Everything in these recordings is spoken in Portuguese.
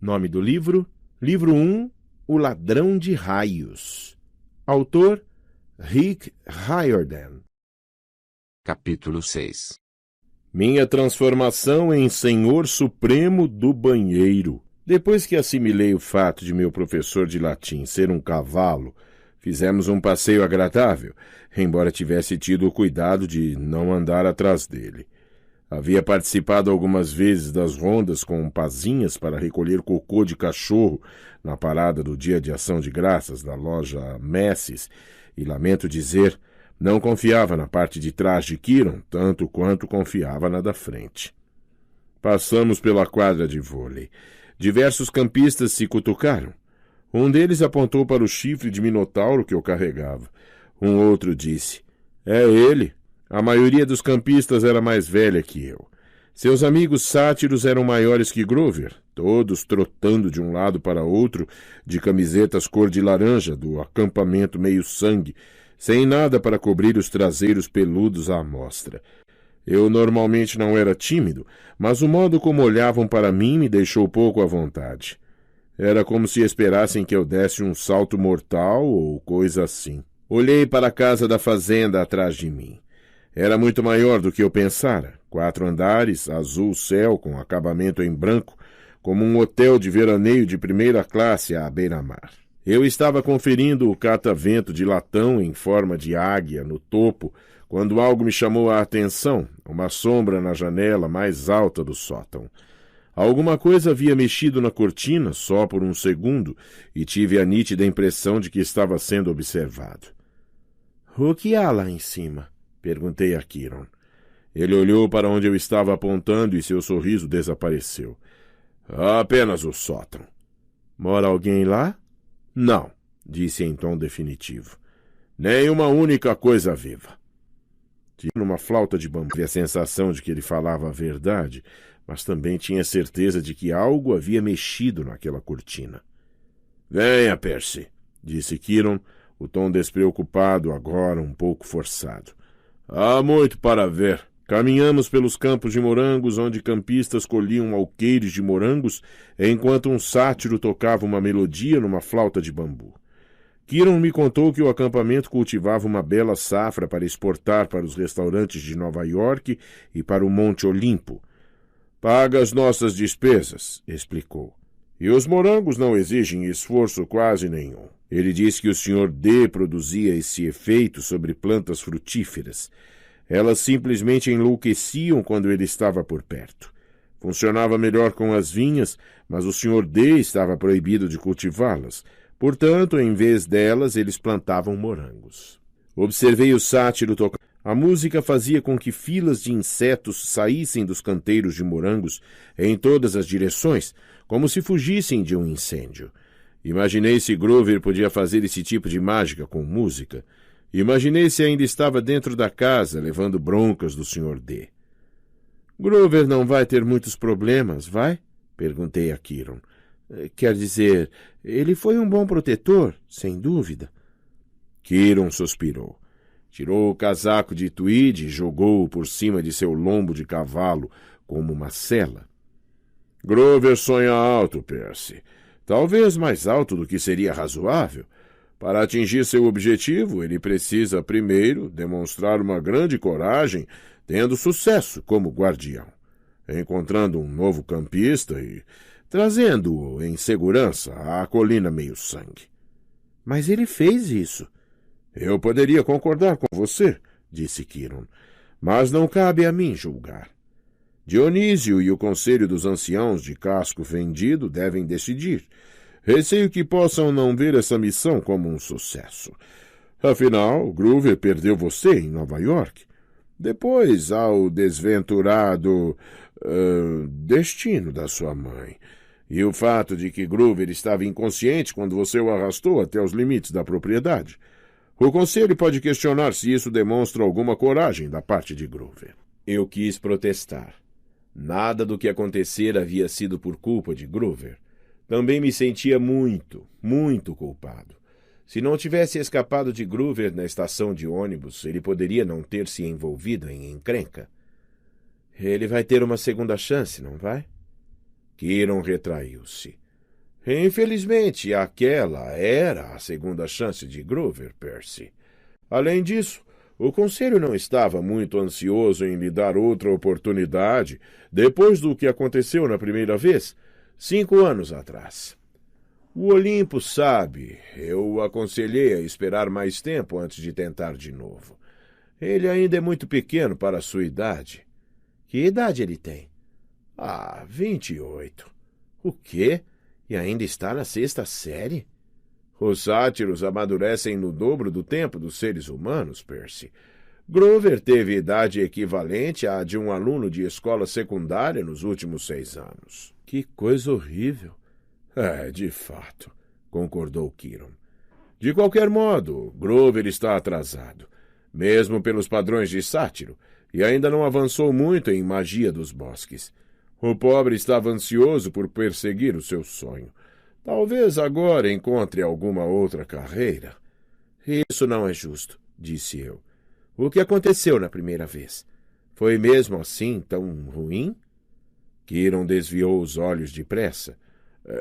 Nome do livro: Livro 1, O Ladrão de Raios. Autor: Rick Riordan. Capítulo 6. Minha transformação em Senhor Supremo do Banheiro. Depois que assimilei o fato de meu professor de latim ser um cavalo, fizemos um passeio agradável, embora tivesse tido o cuidado de não andar atrás dele. Havia participado algumas vezes das rondas com pazinhas para recolher cocô de cachorro na parada do Dia de Ação de Graças da loja Messes, e lamento dizer, não confiava na parte de trás de Kiron tanto quanto confiava na da frente. Passamos pela quadra de vôlei. Diversos campistas se cutucaram. Um deles apontou para o chifre de minotauro que eu carregava. Um outro disse: "É ele." A maioria dos campistas era mais velha que eu. Seus amigos sátiros eram maiores que Grover, todos trotando de um lado para outro, de camisetas cor de laranja do acampamento meio-sangue, sem nada para cobrir os traseiros peludos à mostra. Eu normalmente não era tímido, mas o modo como olhavam para mim me deixou pouco à vontade. Era como se esperassem que eu desse um salto mortal ou coisa assim. Olhei para a casa da fazenda atrás de mim. Era muito maior do que eu pensara. 4 andares, azul céu com acabamento em branco, como um hotel de veraneio de primeira classe à beira-mar. Eu estava conferindo o catavento de latão em forma de águia no topo, quando algo me chamou a atenção, uma sombra na janela mais alta do sótão. Alguma coisa havia mexido na cortina só por um segundo e tive a nítida impressão de que estava sendo observado. "O que há lá em cima?" perguntei a Kiron. Ele olhou para onde eu estava apontando e seu sorriso desapareceu. "Apenas o sótão." "Mora alguém lá?" "Não", disse em tom definitivo. "Nem uma única coisa viva." Tinha uma flauta de bambu. Tive a sensação de que ele falava a verdade, mas também tinha certeza de que algo havia mexido naquela cortina. "Venha, Percy", disse Kiron, o tom despreocupado, agora um pouco forçado. "Há muito para ver." Caminhamos pelos campos de morangos, onde campistas colhiam alqueires de morangos, enquanto um sátiro tocava uma melodia numa flauta de bambu. Kiron me contou que o acampamento cultivava uma bela safra para exportar para os restaurantes de Nova York e para o Monte Olimpo. "Paga as nossas despesas", explicou. "E os morangos não exigem esforço quase nenhum." Ele disse que o Sr. D produzia esse efeito sobre plantas frutíferas. Elas simplesmente enlouqueciam quando ele estava por perto. Funcionava melhor com as vinhas, mas o Sr. D estava proibido de cultivá-las. Portanto, em vez delas, eles plantavam morangos. Observei o sátiro tocar. A música fazia com que filas de insetos saíssem dos canteiros de morangos em todas as direções, como se fugissem de um incêndio. Imaginei se Grover podia fazer esse tipo de mágica com música. Imaginei se ainda estava dentro da casa, levando broncas do Sr. D. "Grover não vai ter muitos problemas, vai?" perguntei a Kiron. "Quer dizer, ele foi um bom protetor, sem dúvida." Kiron suspirou. Tirou o casaco de tweed e jogou-o por cima de seu lombo de cavalo, como uma sela. "Grover sonha alto, Percy. Talvez mais alto do que seria razoável. Para atingir seu objetivo, ele precisa, primeiro, demonstrar uma grande coragem, tendo sucesso como guardião, encontrando um novo campista e trazendo-o em segurança à colina meio-sangue." "Mas ele fez isso." "Eu poderia concordar com você", disse Kiron, "mas não cabe a mim julgar. Dionísio e o Conselho dos Anciãos de Casco Vendido devem decidir. Receio que possam não ver essa missão como um sucesso. Afinal, Grover perdeu você em Nova York. Depois há o desventurado destino da sua mãe. E o fato de que Grover estava inconsciente quando você o arrastou até os limites da propriedade. O conselho pode questionar se isso demonstra alguma coragem da parte de Grover." Eu quis protestar. Nada do que acontecera havia sido por culpa de Grover. Também me sentia muito, muito culpado. Se não tivesse escapado de Grover na estação de ônibus, ele poderia não ter se envolvido em encrenca. "Ele vai ter uma segunda chance, não vai?" Kiron retraiu-se. Infelizmente, aquela era a segunda chance de Grover, Percy. Além disso, o conselho não estava muito ansioso em lhe dar outra oportunidade depois do que aconteceu na primeira vez, 5 anos atrás. O Olimpo sabe, eu o aconselhei a esperar mais tempo antes de tentar de novo. Ele ainda é muito pequeno para a sua idade. Que idade ele tem? 28. O quê? E ainda está na 6ª série? Os sátiros amadurecem no dobro do tempo dos seres humanos, Percy. Grover teve idade equivalente à de um aluno de escola secundária nos últimos 6 anos. Que coisa horrível. De fato, concordou Kiron. De qualquer modo, Grover está atrasado, mesmo pelos padrões de sátiro, e ainda não avançou muito em magia dos bosques. O pobre estava ansioso por perseguir o seu sonho. Talvez agora encontre alguma outra carreira. Isso não é justo, disse eu. O que aconteceu na primeira vez? Foi mesmo assim tão ruim? Kiron desviou os olhos depressa.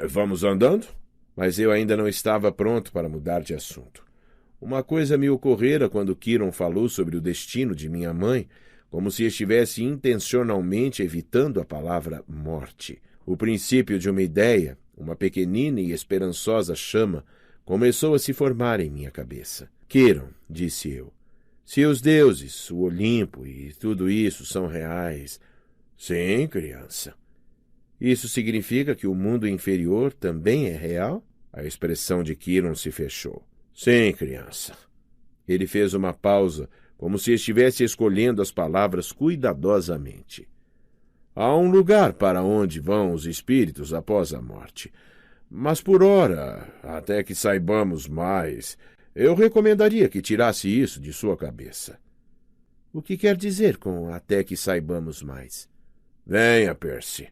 Vamos andando? Mas eu ainda não estava pronto para mudar de assunto. Uma coisa me ocorrera quando Kiron falou sobre o destino de minha mãe, como se estivesse intencionalmente evitando a palavra morte. O princípio de uma ideia, uma pequenina e esperançosa chama, começou a se formar em minha cabeça. Kiron, disse eu, se os deuses, o Olimpo e tudo isso são reais... Sim, criança. Isso significa que o mundo inferior também é real? A expressão de Kiron se fechou. Sim, criança. Ele fez uma pausa, como se estivesse escolhendo as palavras cuidadosamente. Há um lugar para onde vão os espíritos após a morte. Mas por ora, até que saibamos mais, eu recomendaria que tirasse isso de sua cabeça. O que quer dizer com até que saibamos mais? Venha, Percy.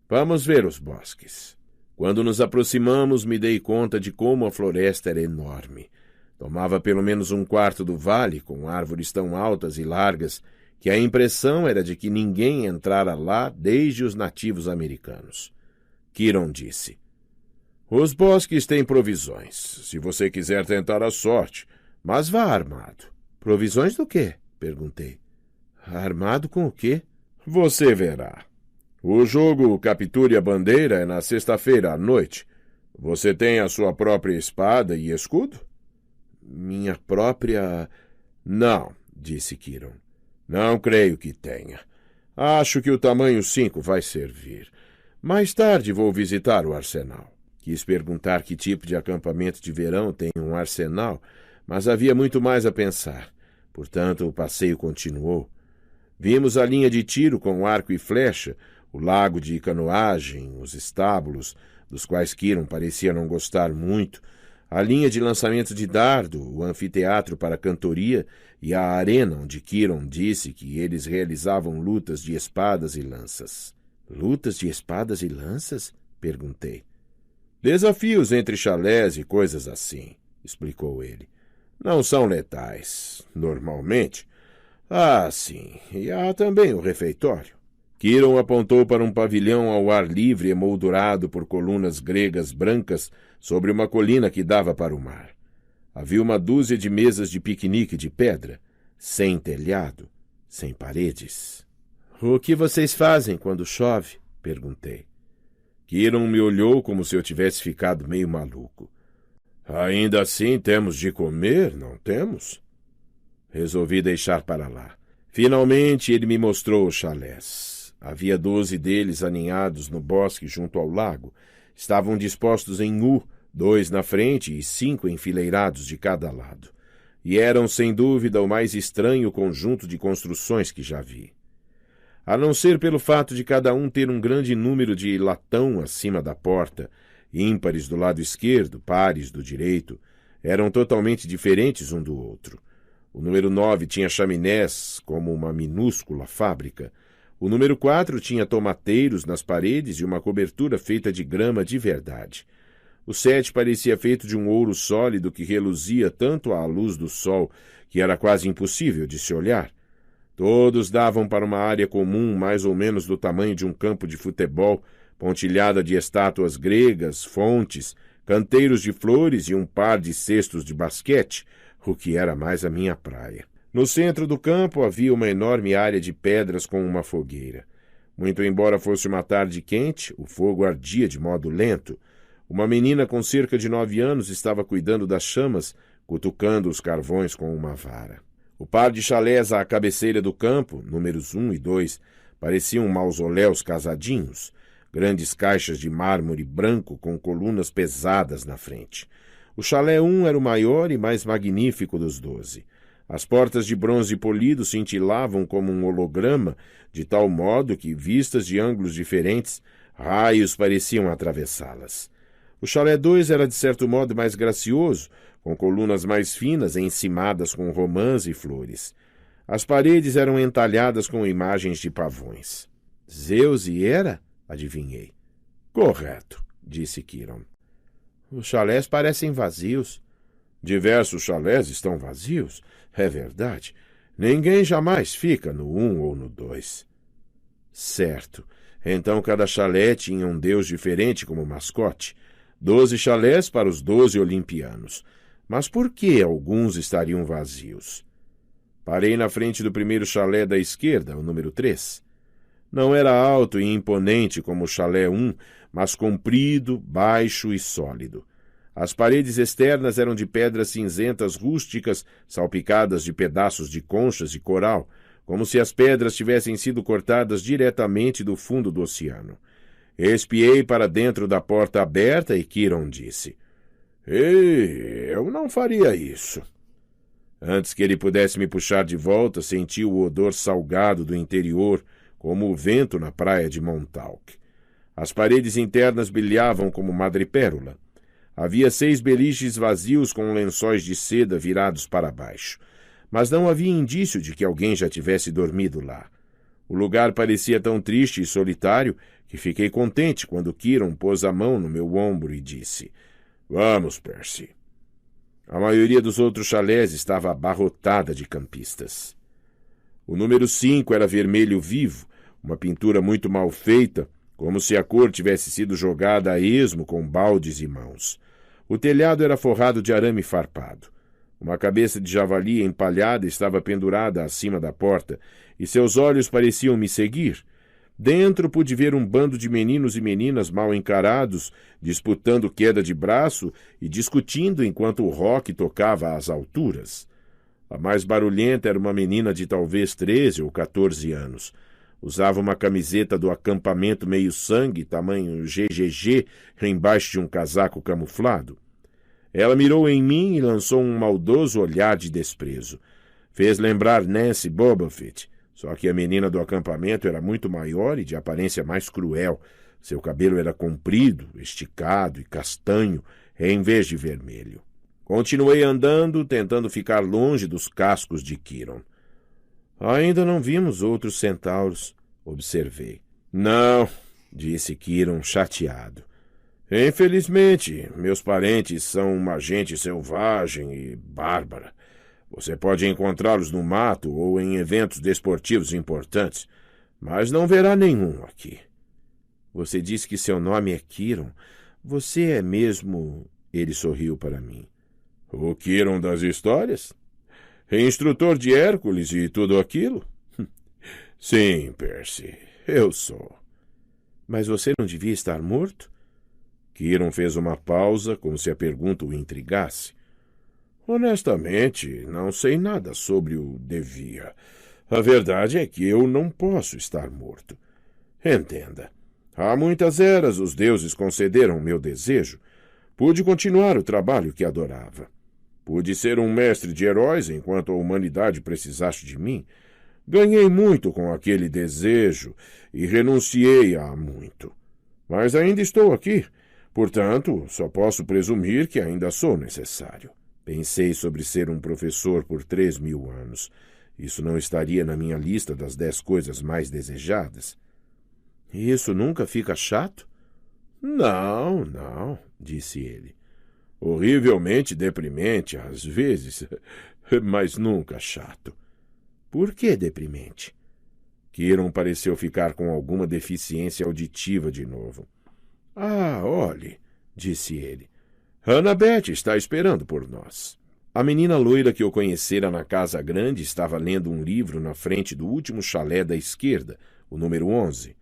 Vamos ver os bosques. Quando nos aproximamos, me dei conta de como a floresta era enorme. Tomava pelo menos 1/4 do vale, com árvores tão altas e largas que a impressão era de que ninguém entrara lá desde os nativos americanos. Kiron disse, os bosques têm provisões, se você quiser tentar a sorte, mas vá armado. Provisões do quê? Perguntei. Armado com o quê? Você verá. O jogo Capture a Bandeira é na sexta-feira à noite. Você tem a sua própria espada e escudo? Minha própria... Não, disse Kiron. Não creio que tenha. Acho que o tamanho 5 vai servir. Mais tarde vou visitar o arsenal. Quis perguntar que tipo de acampamento de verão tem um arsenal, mas havia muito mais a pensar. Portanto, o passeio continuou. Vimos a linha de tiro com arco e flecha, o lago de canoagem, os estábulos, dos quais Kiron parecia não gostar muito, a linha de lançamento de dardo, o anfiteatro para cantoria e a arena onde Kiron disse que eles realizavam lutas de espadas e lanças. Lutas de espadas e lanças? Perguntei. Desafios entre chalés e coisas assim, explicou ele. Não são letais, normalmente. Sim, e há também o refeitório. Kiron apontou para um pavilhão ao ar livre emoldurado por colunas gregas brancas sobre uma colina que dava para o mar. Havia uma dúzia de mesas de piquenique de pedra, sem telhado, sem paredes. O que vocês fazem quando chove? Perguntei. Kiron me olhou como se eu tivesse ficado meio maluco. Ainda assim temos de comer, não temos? Resolvi deixar para lá. Finalmente ele me mostrou os chalés. Havia 12 deles aninhados no bosque junto ao lago. Estavam dispostos em U, 2 na frente e 5 enfileirados de cada lado. E eram, sem dúvida, o mais estranho conjunto de construções que já vi. A não ser pelo fato de cada um ter um grande número de latão acima da porta, ímpares do lado esquerdo, pares do direito, eram totalmente diferentes um do outro. O número 9 tinha chaminés, como uma minúscula fábrica. O número 4 tinha tomateiros nas paredes e uma cobertura feita de grama de verdade. O 7 parecia feito de um ouro sólido que reluzia tanto à luz do sol que era quase impossível de se olhar. Todos davam para uma área comum mais ou menos do tamanho de um campo de futebol, pontilhada de estátuas gregas, fontes, canteiros de flores e um par de cestos de basquete, o que era mais a minha praia. No centro do campo havia uma enorme área de pedras com uma fogueira. Muito embora fosse uma tarde quente, o fogo ardia de modo lento. Uma menina com cerca de 9 anos estava cuidando das chamas, cutucando os carvões com uma vara. O par de chalés à cabeceira do campo, números 1 e 2, pareciam mausoléus casadinhos, grandes caixas de mármore branco com colunas pesadas na frente. O chalé 1 era o maior e mais magnífico dos 12. As portas de bronze polido cintilavam como um holograma, de tal modo que, vistas de ângulos diferentes, raios pareciam atravessá-las. O chalé 2 era de certo modo mais gracioso, com colunas mais finas encimadas com romãs e flores. As paredes eram entalhadas com imagens de pavões. Zeus e Hera? Adivinhei. Correto, disse Kiron. Os chalés parecem vazios. Diversos chalés estão vazios, é verdade. Ninguém jamais fica no 1 ou no 2. Certo. Então cada chalé tinha um deus diferente como mascote. 12 chalés para os 12 olimpianos. Mas por que alguns estariam vazios? Parei na frente do primeiro chalé da esquerda, o número 3. Não era alto e imponente como o chalé 1, mas comprido, baixo e sólido. As paredes externas eram de pedras cinzentas rústicas, salpicadas de pedaços de conchas e coral, como se as pedras tivessem sido cortadas diretamente do fundo do oceano. Espiei para dentro da porta aberta e Kiron disse: Ei, eu não faria isso. Antes que ele pudesse me puxar de volta, senti o odor salgado do interior, como o vento na praia de Montauk. As paredes internas brilhavam como madrepérola. Havia 6 beliches vazios com lençóis de seda virados para baixo, mas não havia indício de que alguém já tivesse dormido lá. O lugar parecia tão triste e solitário que fiquei contente quando Kiron pôs a mão no meu ombro e disse: Vamos, Percy. A maioria dos outros chalés estava abarrotada de campistas. O número 5 era vermelho vivo, uma pintura muito mal feita, como se a cor tivesse sido jogada a esmo com baldes e mãos. O telhado era forrado de arame farpado. Uma cabeça de javali empalhada estava pendurada acima da porta, e seus olhos pareciam me seguir. Dentro pude ver um bando de meninos e meninas mal encarados, disputando queda de braço e discutindo enquanto o rock tocava às alturas. A mais barulhenta era uma menina de talvez 13 ou 14 anos. Usava uma camiseta do acampamento meio-sangue, tamanho GGG, embaixo de um casaco camuflado. Ela mirou em mim e lançou um maldoso olhar de desprezo. Fez lembrar Nancy Bobofit, só que a menina do acampamento era muito maior e de aparência mais cruel. Seu cabelo era comprido, esticado e castanho, em vez de vermelho. Continuei andando, tentando ficar longe dos cascos de Kiron. Ainda não vimos outros centauros, observei. Não, disse Kiron, chateado. Infelizmente, meus parentes são uma gente selvagem e bárbara. Você pode encontrá-los no mato ou em eventos desportivos importantes, mas não verá nenhum aqui. Você disse que seu nome é Kiron. Você é mesmo... Ele sorriu para mim. O Kiron das histórias? Instrutor de Hércules e tudo aquilo? Sim, Percy, eu sou. Mas você não devia estar morto? Kiron fez uma pausa, como se a pergunta o intrigasse. Honestamente, não sei nada sobre o devia. A verdade é que eu não posso estar morto. Entenda, há muitas eras os deuses concederam meu desejo. Pude continuar o trabalho que adorava. Pude ser um mestre de heróis enquanto a humanidade precisasse de mim. Ganhei muito com aquele desejo e renunciei a muito. Mas ainda estou aqui, portanto, só posso presumir que ainda sou necessário. Pensei sobre ser um professor por 3.000 anos. Isso não estaria na minha lista das 10 coisas mais desejadas. E isso nunca fica chato? Não, não, disse ele. Horrivelmente deprimente, às vezes, mas nunca chato. Por que deprimente? Kieron pareceu ficar com alguma deficiência auditiva de novo. Ah, olhe, disse ele. Annabeth está esperando por nós. A menina loira que eu conhecera na casa grande estava lendo um livro na frente do último chalé da esquerda, o número 11.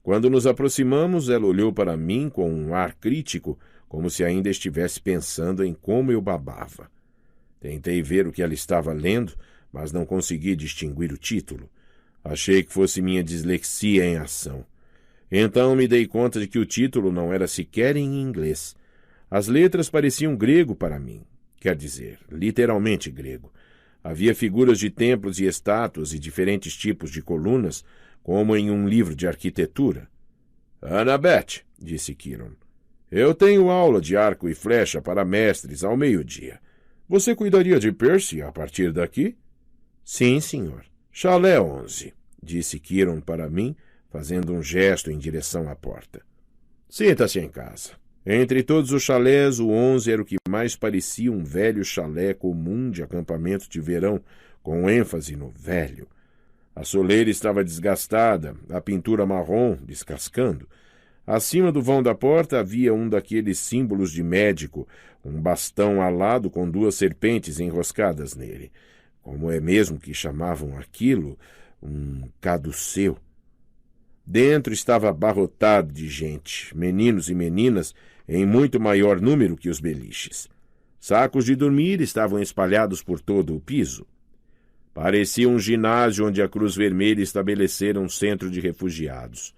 Quando nos aproximamos, ela olhou para mim com um ar crítico, como se ainda estivesse pensando em como eu babava. Tentei ver o que ela estava lendo, mas não consegui distinguir o título. Achei que fosse minha dislexia em ação. Então me dei conta de que o título não era sequer em inglês. As letras pareciam grego para mim. Quer dizer, literalmente grego. Havia figuras de templos e estátuas e diferentes tipos de colunas, como em um livro de arquitetura. Annabeth, disse Kieron, eu tenho aula de arco e flecha para mestres ao meio-dia. Você cuidaria de Percy a partir daqui? Sim, senhor. Chalé 11, disse Kieron para mim, fazendo um gesto em direção à porta. Sinta-se em casa. Entre todos os chalés, o 11 era o que mais parecia um velho chalé comum de acampamento de verão, com ênfase no velho. A soleira estava desgastada, a pintura marrom descascando. Acima do vão da porta havia um daqueles símbolos de médico, um bastão alado com 2 serpentes enroscadas nele. Como é mesmo que chamavam aquilo? Um caduceu. Dentro estava abarrotado de gente, meninos e meninas, em muito maior número que os beliches. Sacos de dormir estavam espalhados por todo o piso. Parecia um ginásio onde a Cruz Vermelha estabelecera um centro de refugiados.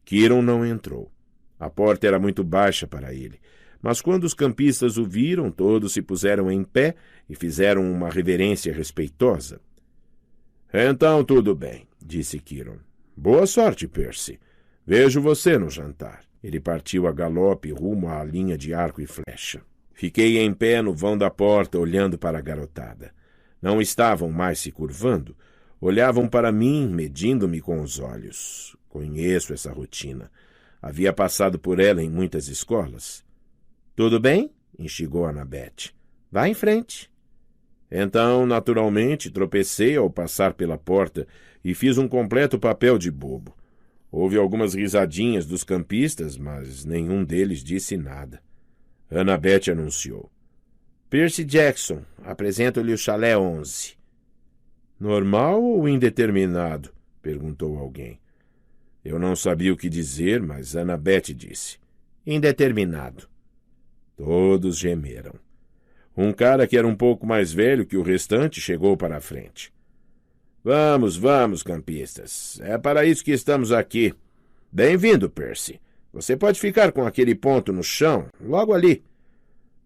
Kieron não entrou. A porta era muito baixa para ele, mas quando os campistas o viram, todos se puseram em pé e fizeram uma reverência respeitosa. Então tudo bem, disse Kieron. Boa sorte, Percy. Vejo você no jantar. Ele partiu a galope rumo à linha de arco e flecha. Fiquei em pé no vão da porta, olhando para a garotada. Não estavam mais se curvando. Olhavam para mim, medindo-me com os olhos. Conheço essa rotina. Havia passado por ela em muitas escolas. Tudo bem? Instigou Annabeth. Vá em frente. Então, naturalmente, tropecei ao passar pela porta e fiz um completo papel de bobo. Houve algumas risadinhas dos campistas, mas nenhum deles disse nada. Annabeth anunciou. Percy Jackson, apresento-lhe o chalé 11. Normal ou indeterminado? Perguntou alguém. Eu não sabia o que dizer, mas Annabeth disse. Indeterminado. Todos gemeram. Um cara que era um pouco mais velho que o restante chegou para a frente. Vamos, campistas. É para isso que estamos aqui. Bem-vindo, Percy. Você pode ficar com aquele ponto no chão, logo ali.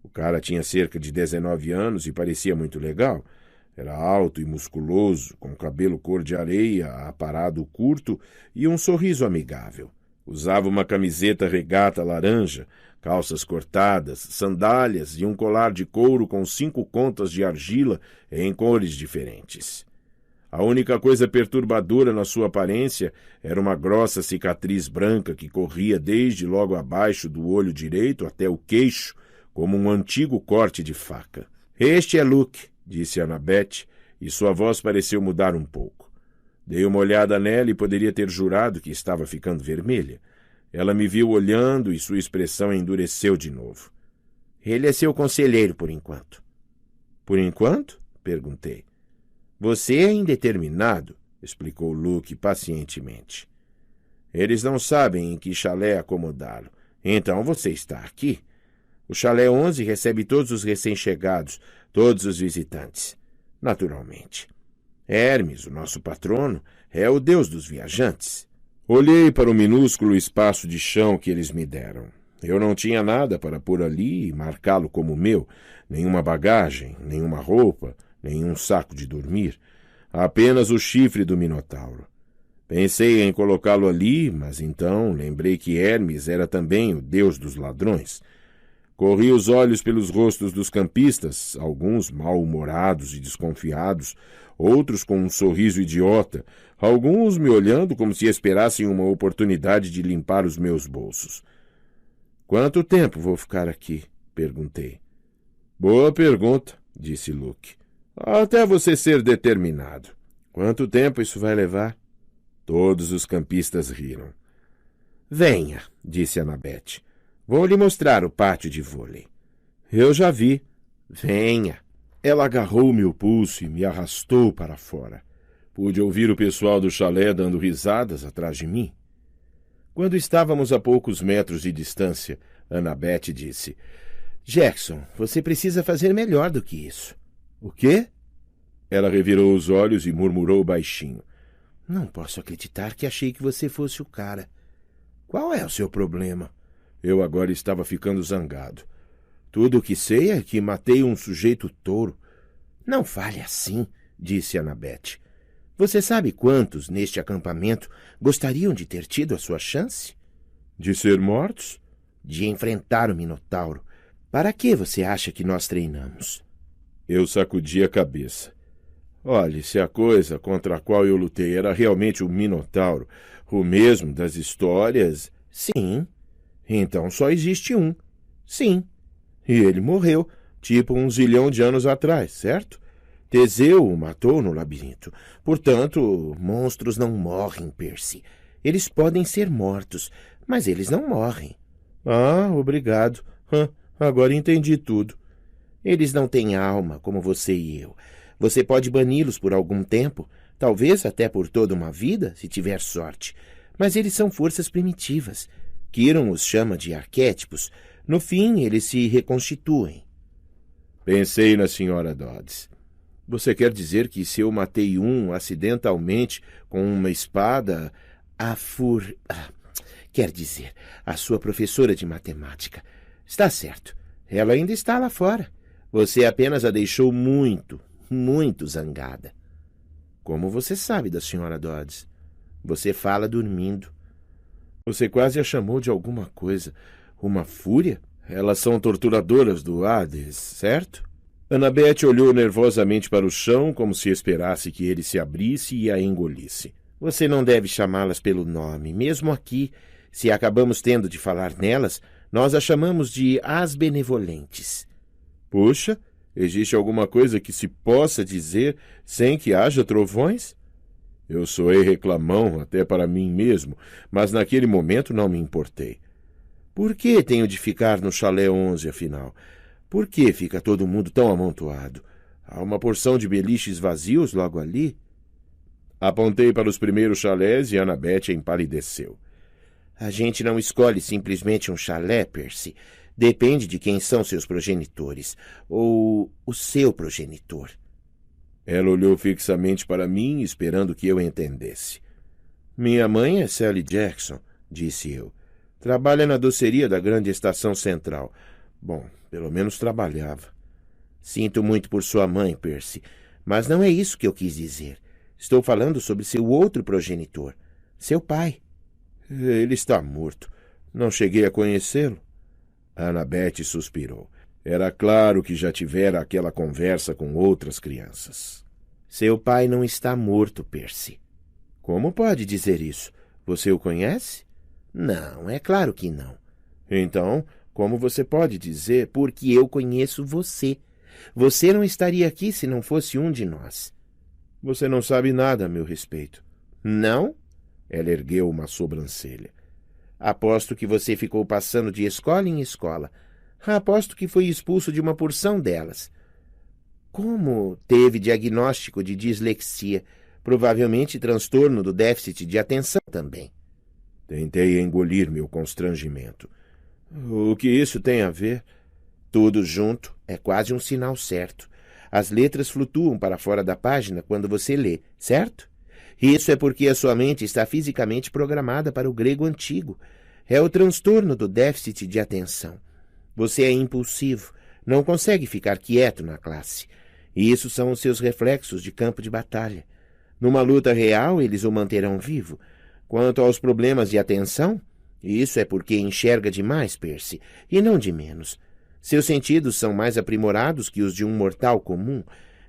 O cara tinha cerca de 19 anos e parecia muito legal. Era alto e musculoso, com cabelo cor de areia, aparado curto e um sorriso amigável. Usava uma camiseta regata laranja, calças cortadas, sandálias e um colar de couro com 5 contas de argila em cores diferentes. A única coisa perturbadora na sua aparência era uma grossa cicatriz branca que corria desde logo abaixo do olho direito até o queixo, como um antigo corte de faca. Este é Luke, disse Annabeth, e sua voz pareceu mudar um pouco. Dei uma olhada nela e poderia ter jurado que estava ficando vermelha. Ela me viu olhando e sua expressão endureceu de novo. Ele é seu conselheiro por enquanto. Por enquanto? Perguntei. Você é indeterminado, explicou Luke pacientemente. Eles não sabem em que chalé acomodá-lo. Então você está aqui. O chalé 11 recebe todos os recém-chegados, todos os visitantes. Naturalmente. Hermes, o nosso patrono, é o deus dos viajantes. Olhei para o minúsculo espaço de chão que eles me deram. Eu não tinha nada para pôr ali e marcá-lo como meu, nenhuma bagagem, nenhuma roupa, nenhum saco de dormir, apenas o chifre do Minotauro. Pensei em colocá-lo ali, mas então lembrei que Hermes era também o deus dos ladrões. Corri os olhos pelos rostos dos campistas, alguns mal-humorados e desconfiados, outros com um sorriso idiota, alguns me olhando como se esperassem uma oportunidade de limpar os meus bolsos. Quanto tempo vou ficar aqui? Perguntei. Boa pergunta, disse Luke. Até você ser determinado. Quanto tempo isso vai levar? Todos os campistas riram. Venha, disse Annabeth. Vou lhe mostrar o pátio de vôlei. Eu já vi. Venha. Ela agarrou-me o pulso e me arrastou para fora. Pude ouvir o pessoal do chalé dando risadas atrás de mim. Quando estávamos a poucos metros de distância, Annabeth disse: Jackson, você precisa fazer melhor do que isso. O quê? Ela revirou os olhos e murmurou baixinho. Não posso acreditar que achei que você fosse o cara. Qual é o seu problema? Eu agora estava ficando zangado. Tudo o que sei é que matei um sujeito touro. Não fale assim, disse Annabeth. Você sabe quantos neste acampamento gostariam de ter tido a sua chance? De ser mortos? De enfrentar o Minotauro. Para que você acha que nós treinamos? Eu sacudi a cabeça. Olhe, se a coisa contra a qual eu lutei era realmente o Minotauro, o mesmo das histórias... Sim. Então só existe um. Sim. E ele morreu, tipo 1 zilhão de anos atrás, certo? Teseu o matou no labirinto. Portanto, monstros não morrem, Percy. Eles podem ser mortos, mas eles não morrem. Ah, obrigado. Agora entendi tudo. Eles não têm alma, como você e eu. Você pode bani-los por algum tempo, talvez até por toda uma vida, se tiver sorte. Mas eles são forças primitivas. Kiron os chama de arquétipos. No fim, eles se reconstituem. Pensei na Sra. Dodds. Você quer dizer que se eu matei um acidentalmente com uma espada... Quer dizer, a sua professora de matemática. Está certo. Ela ainda está lá fora. Você apenas a deixou muito zangada. Como você sabe da Sra. Dodds? Você fala dormindo. Você quase a chamou de alguma coisa. Uma fúria? Elas são torturadoras do Hades, certo? Annabeth olhou nervosamente para o chão, como se esperasse que ele se abrisse e a engolisse. Você não deve chamá-las pelo nome. Mesmo aqui, se acabamos tendo de falar nelas, nós as chamamos de as benevolentes. Puxa, existe alguma coisa que se possa dizer sem que haja trovões? Eu soei reclamão até para mim mesmo, mas naquele momento não me importei. Por que tenho de ficar no chalé 11, afinal? Por que fica todo mundo tão amontoado? Há uma porção de beliches vazios logo ali? Apontei para os primeiros chalés e Annabeth empalideceu. A gente não escolhe simplesmente um chalé, Percy. Depende de quem são seus progenitores, ou o seu progenitor. Ela olhou fixamente para mim, esperando que eu entendesse. Minha mãe é Sally Jackson, disse eu. Trabalha na doceria da grande estação central. Bom, pelo menos trabalhava. Sinto muito por sua mãe, Percy, mas não é isso que eu quis dizer. Estou falando sobre seu outro progenitor, seu pai. Ele está morto. Não cheguei a conhecê-lo. Annabeth suspirou. Era claro que já tivera aquela conversa com outras crianças. Seu pai não está morto, Percy. Como pode dizer isso? Você o conhece? Não, é claro que não. Então, como você pode dizer? Porque eu conheço você. Você não estaria aqui se não fosse um de nós. Você não sabe nada a meu respeito. Não? Ela ergueu uma sobrancelha. Aposto que você ficou passando de escola em escola. Aposto que foi expulso de uma porção delas. Como teve diagnóstico de dislexia, provavelmente transtorno do déficit de atenção também. Tentei engolir meu constrangimento. O que isso tem a ver? Tudo junto é quase um sinal certo. As letras flutuam para fora da página quando você lê, certo? Isso é porque a sua mente está fisicamente programada para o grego antigo. É o transtorno do déficit de atenção. Você é impulsivo, não consegue ficar quieto na classe. E isso são os seus reflexos de campo de batalha. Numa luta real, eles o manterão vivo. Quanto aos problemas de atenção, isso é porque enxerga demais, Percy, e não de menos. Seus sentidos são mais aprimorados que os de um mortal comum.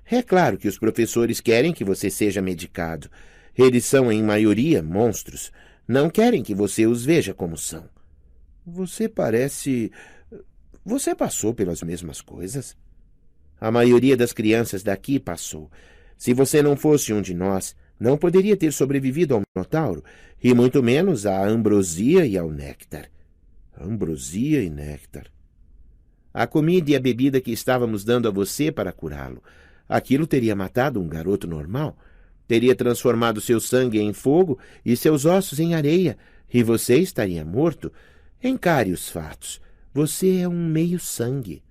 É claro que os professores querem que você seja medicado. Eles são, em maioria, monstros. Não querem que você os veja como são. Você parece... Você passou pelas mesmas coisas? A maioria das crianças daqui passou. Se você não fosse um de nós, Não poderia ter sobrevivido ao Minotauro, e muito menos à ambrosia e ao néctar. Ambrosia e néctar. A comida e a bebida que estávamos dando a você para curá-lo. Aquilo teria matado um garoto normal. Teria transformado seu sangue em fogo e seus ossos em areia, e você estaria morto. Encare os fatos. Você é um meio-sangue.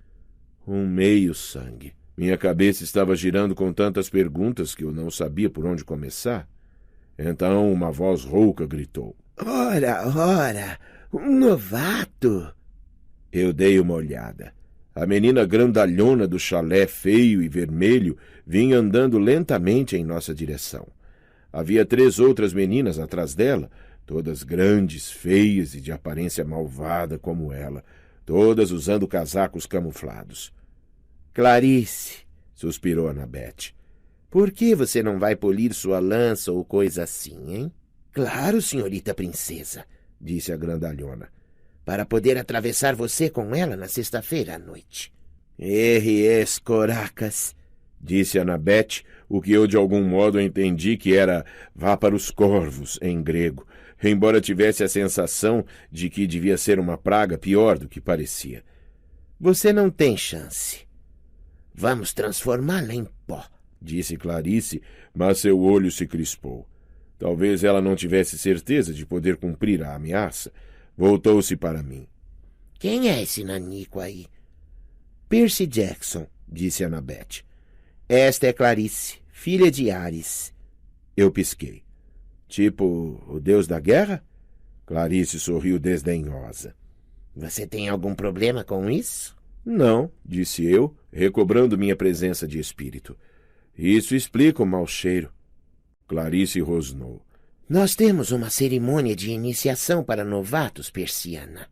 Um meio-sangue. Minha cabeça estava girando com tantas perguntas que eu não sabia por onde começar. Então uma voz rouca gritou. Ora, um novato! Eu dei uma olhada. A menina grandalhona do chalé feio e vermelho vinha andando lentamente em nossa direção. Havia 3 outras meninas atrás dela, todas grandes, feias e de aparência malvada como ela, todas usando casacos camuflados. Clarice, suspirou Annabeth. Por que você não vai polir sua lança ou coisa assim, hein? Claro, senhorita princesa, disse a grandalhona, para poder atravessar você com ela na sexta-feira à noite. Erries coracas, disse Annabeth, o que eu de algum modo entendi que era vá para os corvos em grego, embora tivesse a sensação de que devia ser uma praga pior do que parecia. Você não tem chance. Vamos transformá-la em pó, disse Clarice, mas seu olho se crispou. Talvez ela não tivesse certeza de poder cumprir a ameaça. Voltou-se para mim. Quem é esse nanico aí? Percy Jackson, disse Annabeth. Esta é Clarice, filha de Ares. Eu pisquei. Tipo o deus da guerra? Clarice sorriu desdenhosa. Você tem algum problema com isso? Não, disse eu, recobrando minha presença de espírito. Isso explica o mau cheiro. Clarice rosnou. Nós temos uma cerimônia de iniciação para novatos, Persiana.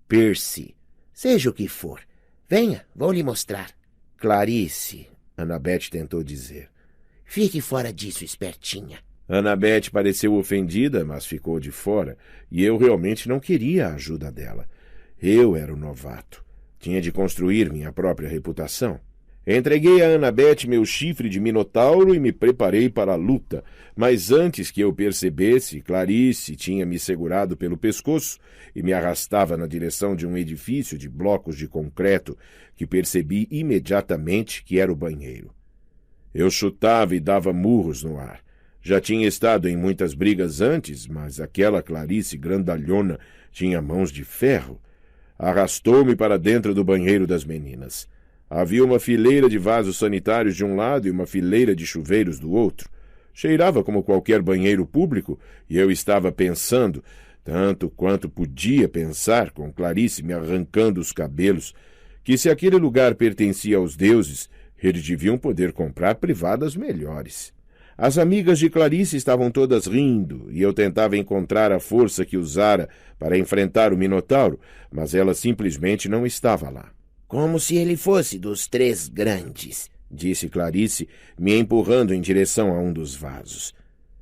Percy, seja o que for. Venha, vou lhe mostrar. Clarice, Annabeth tentou dizer. Fique fora disso, espertinha. Annabeth pareceu ofendida, mas ficou de fora, e eu realmente não queria a ajuda dela. Eu era o novato. Tinha de construir minha própria reputação. Entreguei a Annabeth meu chifre de minotauro e me preparei para a luta, mas antes que eu percebesse, Clarice tinha me segurado pelo pescoço e me arrastava na direção de um edifício de blocos de concreto que percebi imediatamente que era o banheiro. Eu chutava e dava murros no ar. Já tinha estado em muitas brigas antes, mas aquela Clarice grandalhona tinha mãos de ferro. Arrastou-me para dentro do banheiro das meninas. Havia uma fileira de vasos sanitários de um lado e uma fileira de chuveiros do outro. Cheirava como qualquer banheiro público e eu estava pensando, tanto quanto podia pensar, com Clarice me arrancando os cabelos, que se aquele lugar pertencia aos deuses, eles deviam poder comprar privadas melhores. As amigas de Clarice estavam todas rindo e eu tentava encontrar a força que usara para enfrentar o Minotauro, mas ela simplesmente não estava lá. Como se ele fosse dos 3 grandes, disse Clarice, me empurrando em direção a um dos vasos.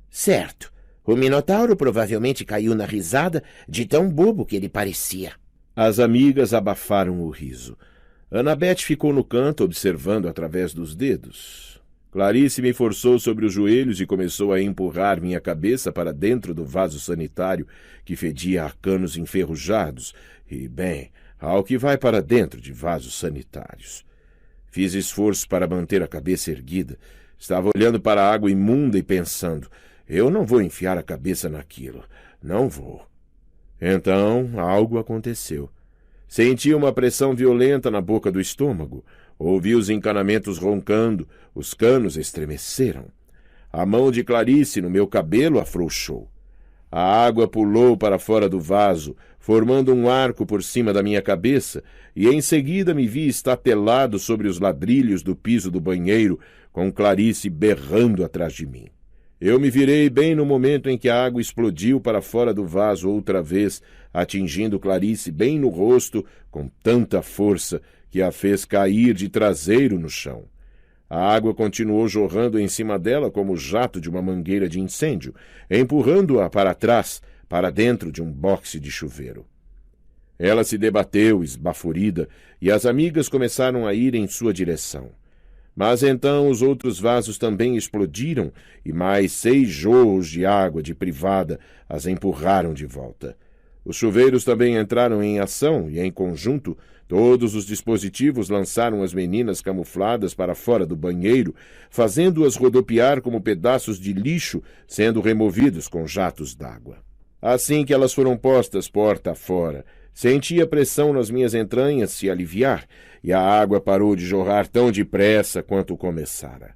Certo. O Minotauro provavelmente caiu na risada de tão bobo que ele parecia. As amigas abafaram o riso. Annabeth ficou no canto observando através dos dedos. Clarice me forçou sobre os joelhos e começou a empurrar minha cabeça para dentro do vaso sanitário que fedia a canos enferrujados e, bem, ao que vai para dentro de vasos sanitários. Fiz esforço para manter a cabeça erguida. Estava olhando para a água imunda e pensando, eu não vou enfiar a cabeça naquilo. Não vou. Então, algo aconteceu. Senti uma pressão violenta na boca do estômago. Ouvi os encanamentos roncando, os canos estremeceram. A mão de Clarice no meu cabelo afrouxou. A água pulou para fora do vaso, formando um arco por cima da minha cabeça, e em seguida me vi estatelado sobre os ladrilhos do piso do banheiro, com Clarice berrando atrás de mim. Eu me virei bem no momento em que a água explodiu para fora do vaso outra vez, atingindo Clarice bem no rosto com tanta força que a fez cair de traseiro no chão. A água continuou jorrando em cima dela como o jato de uma mangueira de incêndio, empurrando-a para trás, para dentro de um boxe de chuveiro. Ela se debateu, esbaforida, e as amigas começaram a ir em sua direção. Mas então os outros vasos também explodiram e mais 6 jorros de água de privada as empurraram de volta. Os chuveiros também entraram em ação e, em conjunto, todos os dispositivos lançaram as meninas camufladas para fora do banheiro, fazendo-as rodopiar como pedaços de lixo sendo removidos com jatos d'água. Assim que elas foram postas porta afora, senti a pressão nas minhas entranhas se aliviar e a água parou de jorrar tão depressa quanto começara.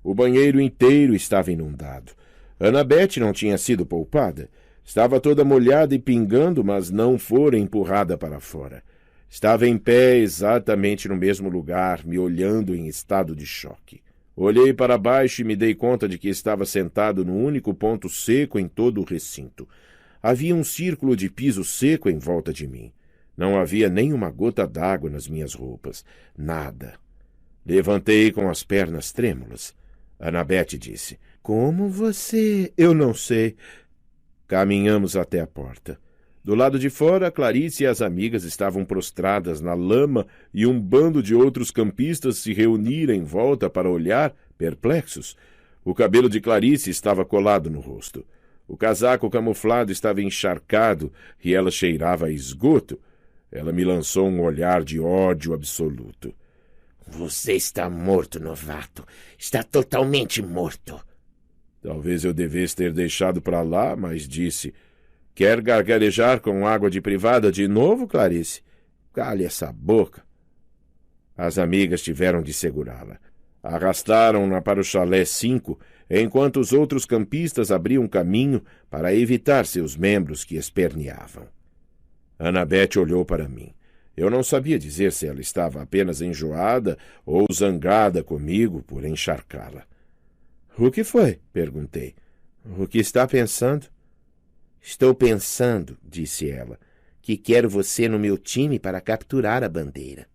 O banheiro inteiro estava inundado. Annabeth não tinha sido poupada. Estava toda molhada e pingando, mas não fora empurrada para fora. Estava em pé exatamente no mesmo lugar, me olhando em estado de choque. Olhei para baixo e me dei conta de que estava sentado no único ponto seco em todo o recinto. Havia um círculo de piso seco em volta de mim. Não havia nem uma gota d'água nas minhas roupas. Nada. Levantei com as pernas trêmulas. Annabeth disse: "Como você... Eu não sei." Caminhamos até a porta. Do lado de fora, Clarice e as amigas estavam prostradas na lama e um bando de outros campistas se reuniram em volta para olhar, perplexos. O cabelo de Clarice estava colado no rosto. O casaco camuflado estava encharcado e ela cheirava a esgoto. Ela me lançou um olhar de ódio absoluto. "Você está morto, novato. Está totalmente morto." Talvez eu devesse ter deixado para lá, mas disse: "Quer gargarejar com água de privada de novo, Clarice? Cale essa boca." As amigas tiveram de segurá-la. Arrastaram-na para o chalé 5, enquanto os outros campistas abriam caminho para evitar seus membros que esperneavam. Annabeth olhou para mim. Eu não sabia dizer se ela estava apenas enjoada ou zangada comigo por encharcá-la. "O que foi?" perguntei. "O que está pensando?" "Estou pensando", disse ela, "que quero você no meu time para capturar a bandeira."